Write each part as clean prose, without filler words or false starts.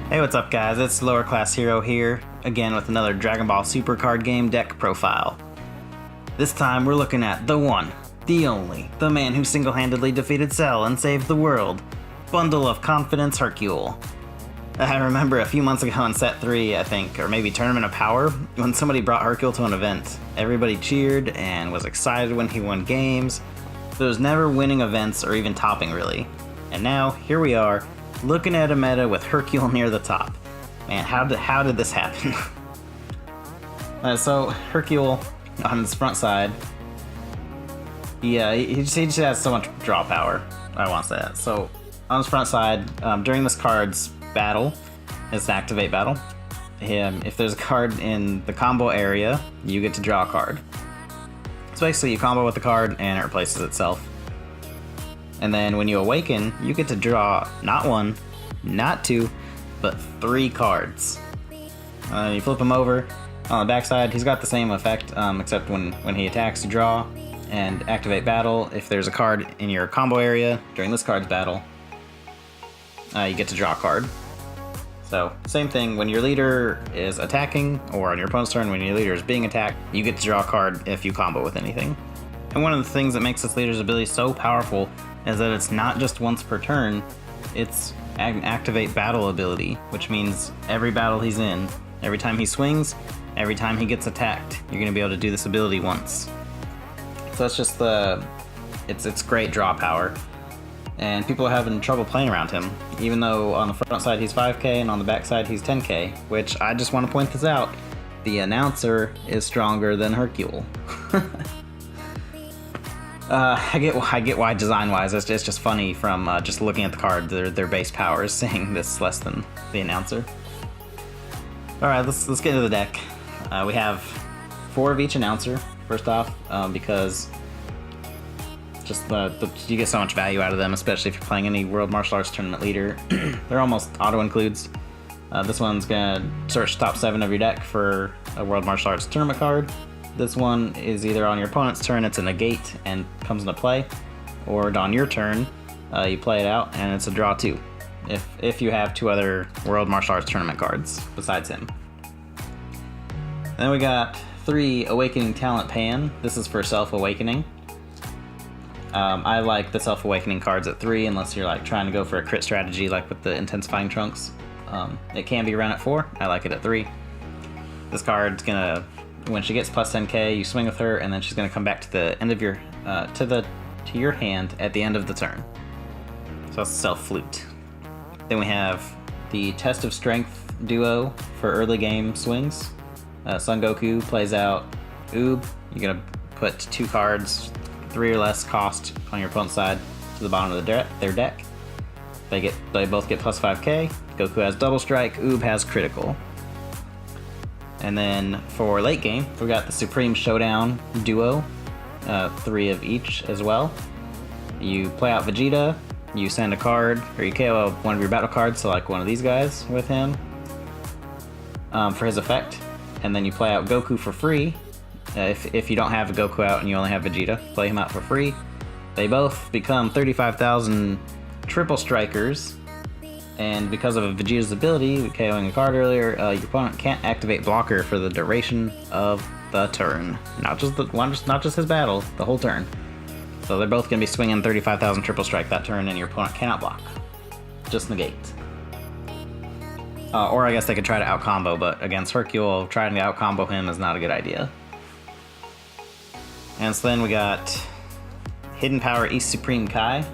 Hey, what's up guys? It's Lower Class Hero here, again with another Dragon Ball Super card game deck profile. This time we're looking at the one, the only, the man who single-handedly defeated Cell and saved the world, Bundle of Confidence Hercule. I remember a few months ago in Set 3, I think, or maybe Tournament of Power, when somebody brought Hercule to an event. Everybody cheered and was excited when he won games, but it was never winning events or even topping really. And now, here we are, looking at a meta with Hercule near the top. Man, how did this happen? So Hercule on his front side, he just has so much draw power. I want to say that. So on his front side, during this card's battle, it's an activate battle. If there's a card in the combo area, you get to draw a card. So basically, you combo with the card and it replaces itself. And then when you awaken, you get to draw not one, not two, but 3 cards. You flip him over. On the backside, he's got the same effect, except when he attacks, you draw. And activate battle, if there's a card in your combo area during this card's battle, you get to draw a card. So, same thing, when your leader is attacking, or on your opponent's turn, when your leader is being attacked, you get to draw a card if you combo with anything. And one of the things that makes this leader's ability so powerful is that it's not just once per turn, it's an activate battle ability, which means every battle he's in, every time he swings, every time he gets attacked, you're going to be able to do this ability once. So that's just it's great draw power. And people are having trouble playing around him, even though on the front side he's 5k and on the back side he's 10k, which I just want to point this out. The announcer is stronger than Hercule. I get why design-wise, it's just funny from just looking at the card, their base power is saying this less than the announcer. Alright, let's get into the deck. We have 4 of each announcer, first off, because just you get so much value out of them, especially if you're playing any World Martial Arts Tournament leader. They're almost auto-includes. This one's gonna search top 7 of your deck for a World Martial Arts Tournament card. This one is either on your opponent's turn, it's a negate and comes into play, or on your turn, you play it out and it's a draw 2. If you have 2 other World Martial Arts Tournament cards besides him. Then we got 3 Awakening Talent Pan. This is for self-awakening. I like the self-awakening cards at 3 unless you're like trying to go for a crit strategy like with the Intensifying Trunks. It can be run at 4. I like it at 3. This card's gonna, when she gets plus 10k, you swing with her, and then she's going to come back to the end of your to your hand at the end of the turn. So that's Self-Flute. Then we have the Test of Strength duo for early game swings. Son Goku plays out Oob. You're going to put 2 cards, 3 or less cost on your opponent's side to the bottom of their deck. They both get plus 5k. Goku has Double Strike. Oob has Critical. And then for late game, we got the Supreme Showdown duo, 3 of each as well. You play out Vegeta, you send a card, or you KO one of your battle cards, so like one of these guys with him, for his effect. And then you play out Goku for free. If you don't have a Goku out and you only have Vegeta, play him out for free. They both become 35,000 triple strikers. And because of Vegeta's ability, KOing a card earlier, your opponent can't activate blocker for the duration of the turn. Not just his battle, the whole turn. So they're both going to be swinging 35,000 triple strike that turn, and your opponent cannot block. Just negate. Or I guess they could try to out-combo, but against Hercule, trying to out-combo him is not a good idea. And so then we got Hidden Power East Supreme Kai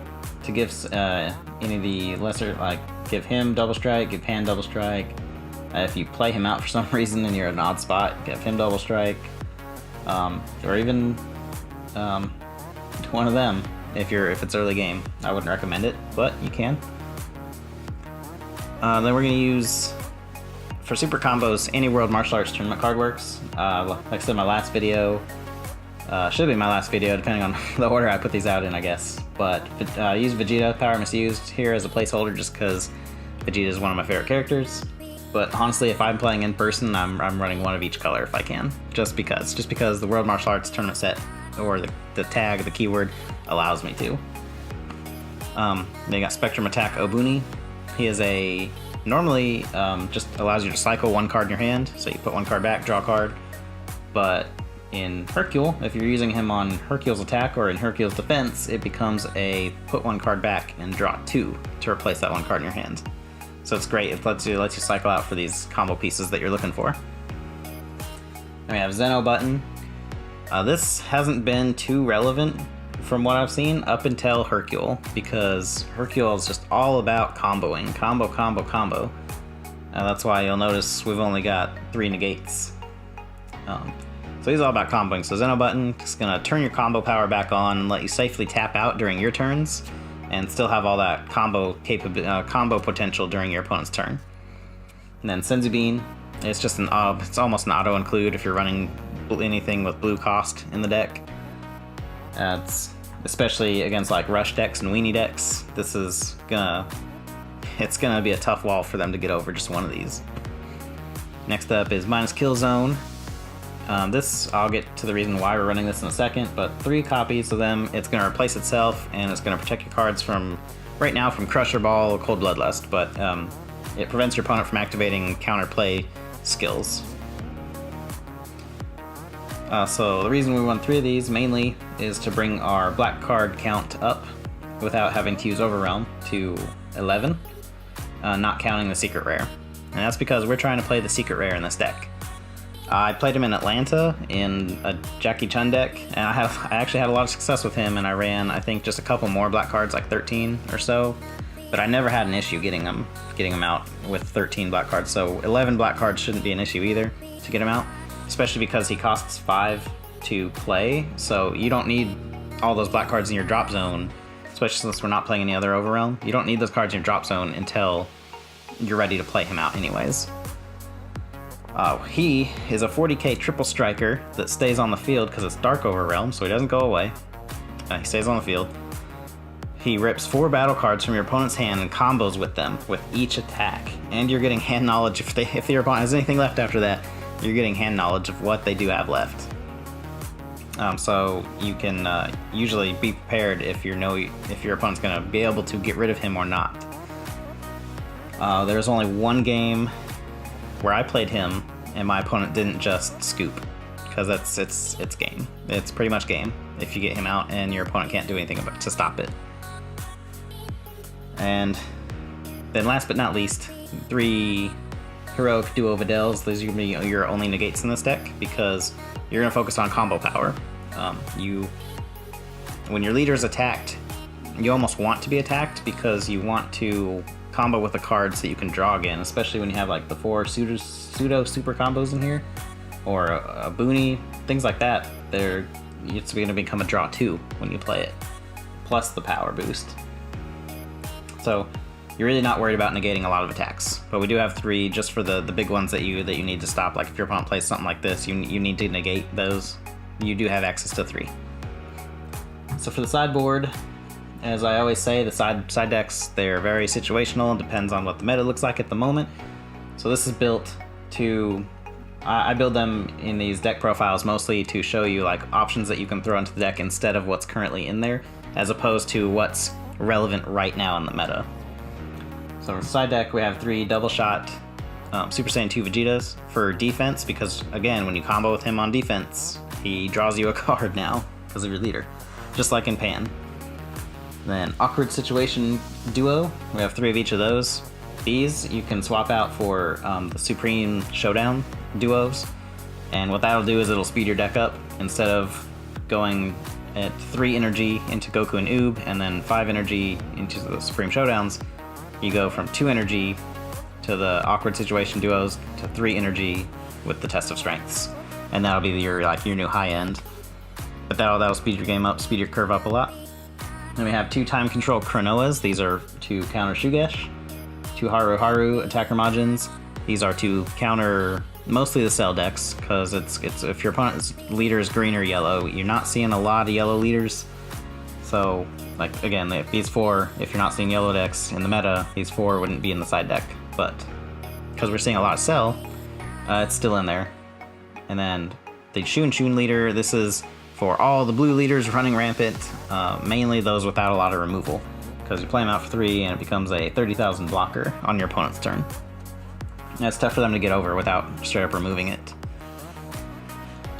to give any of the lesser, like, give him Double Strike, give Pan Double Strike. If you play him out for some reason and you're at an odd spot, give him Double Strike. Or even one of them if it's early game. I wouldn't recommend it, but you can. Then we're going to use, for super combos, any World Martial Arts Tournament card works. Like I said in my last video, should be my last video depending on the order I put these out in, I guess. But use Vegeta, Power Misused, here as a placeholder just because Vegeta is one of my favorite characters. But honestly, if I'm playing in person, I'm running one of each color if I can. Just because the World Martial Arts Tournament set, or the tag, the keyword, allows me to. They got Spectrum Attack Obuni. He is a normally just allows you to cycle one card in your hand, so you put one card back, draw a card. But in Hercule, if you're using him on Hercule's attack or in Hercule's defense, it becomes a put one card back and draw 2 to replace that one card in your hand. So it's great. It lets you cycle out for these combo pieces that you're looking for. And we have Zeno button. This hasn't been too relevant from what I've seen up until Hercule, because Hercule is just all about comboing. Combo, combo, combo. That's why you'll notice we've only got 3 negates. So he's all about comboing. So Zeno button is going to turn your combo power back on and let you safely tap out during your turns and still have all that combo potential during your opponent's turn. And then Senzu Bean, it's just it's almost an auto include if you're running anything with blue cost in the deck. It's especially against like rush decks and weenie decks. This is it's gonna be a tough wall for them to get over just one of these. Next up is minus kill zone. This, I'll get to the reason why we're running this in a second, but 3 copies of them, it's going to replace itself, and it's going to protect your cards from, right now, from Crusher Ball, Cold Bloodlust, but it prevents your opponent from activating counterplay skills. So the reason we run 3 of these, mainly, is to bring our black card count up without having to use Overwhelm to 11, not counting the Secret Rare. And that's because we're trying to play the Secret Rare in this deck. I played him in Atlanta in a Jackie Chun deck, and I actually had a lot of success with him, and I ran, I think, just a couple more black cards, like 13 or so, but I never had an issue getting him out with 13 black cards, so 11 black cards shouldn't be an issue either to get him out, especially because he costs 5 to play, so you don't need all those black cards in your drop zone, especially since we're not playing any other Overrealm. You don't need those cards in your drop zone until you're ready to play him out anyways. He is a 40k triple striker that stays on the field because it's Dark Overrealm, so he doesn't go away. He stays on the field. He rips 4 battle cards from your opponent's hand and combos with them with each attack. And you're getting hand knowledge if your opponent has anything left after that. You're getting hand knowledge of what they do have left. So you can usually be prepared if your opponent's going to be able to get rid of him or not. There's only one game where I played him and my opponent didn't just scoop, because it's game. It's pretty much game if you get him out and your opponent can't do anything to stop it. And then last but not least, 3 heroic duo Videls. These are going to be your only negates in this deck because you're going to focus on combo power. When your leader is attacked, you almost want to be attacked because you want to combo with the cards that you can draw again, especially when you have like the 4 pseudo super combos in here, or a Boony, things like that. It's going to become a draw 2 when you play it, plus the power boost. So you're really not worried about negating a lot of attacks, but we do have 3 just for the big ones that you need to stop. Like if your opponent plays something like this, you need to negate those. You do have access to 3. So for the sideboard, as I always say, the side decks, they're very situational and depends on what the meta looks like at the moment. So this is built to, I build them in these deck profiles mostly to show you like options that you can throw into the deck instead of what's currently in there, as opposed to what's relevant right now in the meta. So for the side deck, we have 3 double shot Super Saiyan 2 Vegetas for defense, because again, when you combo with him on defense, he draws you a card now because of your leader, just like in Pan. Then Awkward Situation Duo, we have 3 of each of those. These you can swap out for the Supreme Showdown duos, and what that'll do is it'll speed your deck up. Instead of going at 3 energy into Goku and Oob, and then 5 energy into the Supreme Showdowns, you go from 2 energy to the Awkward Situation Duos to 3 energy with the Test of Strengths, and that'll be your new high end. But that'll speed your game up, speed your curve up a lot. Then we have 2 Time Control Chronoas. These are to counter Shugesh. 2 Haru Haru Attacker Majins. These are to counter mostly the Cell decks, because it's if your opponent's leader is green or yellow, you're not seeing a lot of yellow leaders. So, like again, these 4, if you're not seeing yellow decks in the meta, these 4 wouldn't be in the side deck. But because we're seeing a lot of Cell, it's still in there. And then the Shun Shun leader. This is for all the blue leaders running rampant, mainly those without a lot of removal. because you play them out for 3 and it becomes a 30,000 blocker on your opponent's turn. And it's tough for them to get over without straight up removing it.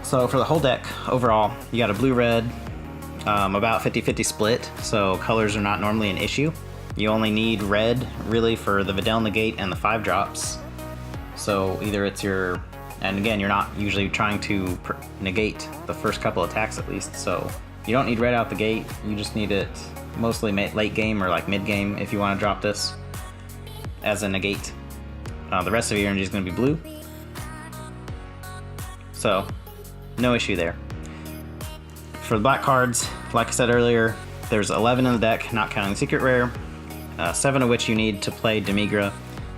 So for the whole deck, overall, you got a blue-red, about 50-50 split, so colors are not normally an issue. You only need red, really, for the Videl Negate and the 5-drops. So either it's your... And again, you're not usually trying to negate the first couple attacks at least, so you don't need red out the gate. You just need it mostly late game or like mid game if you want to drop this as a negate. The rest of your energy is going to be blue. So, no issue there. For the black cards, like I said earlier, there's 11 in the deck, not counting Secret Rare, 7 of which you need to play Demigra.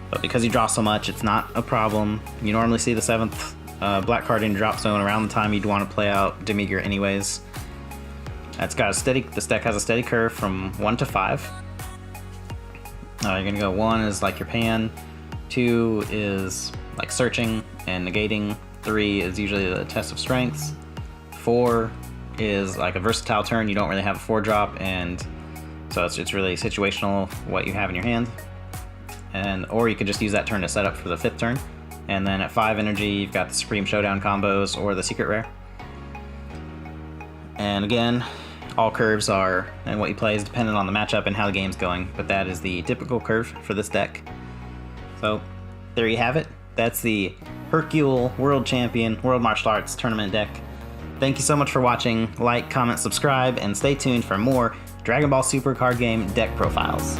But because you draw so much, it's not a problem. You normally see the 7th black card in your drop zone around the time you'd want to play out Demigra anyways. It's got a steady, this deck has a steady curve from 1 to 5. You're gonna go 1 is like your pan, 2 is like searching and negating, 3 is usually the test of strengths, 4 is like a versatile turn, you don't really have a 4-drop, and so it's really situational what you have in your hand. Or you could just use that turn to set up for the 5th turn. And then at 5 energy, you've got the Supreme Showdown combos or the Secret Rare. And again, all curves are, and what you play is dependent on the matchup and how the game's going, but that is the typical curve for this deck. So, there you have it. That's the Hercule World Champion World Martial Arts Tournament deck. Thank you so much for watching. Like, comment, subscribe, and stay tuned for more Dragon Ball Super card game deck profiles.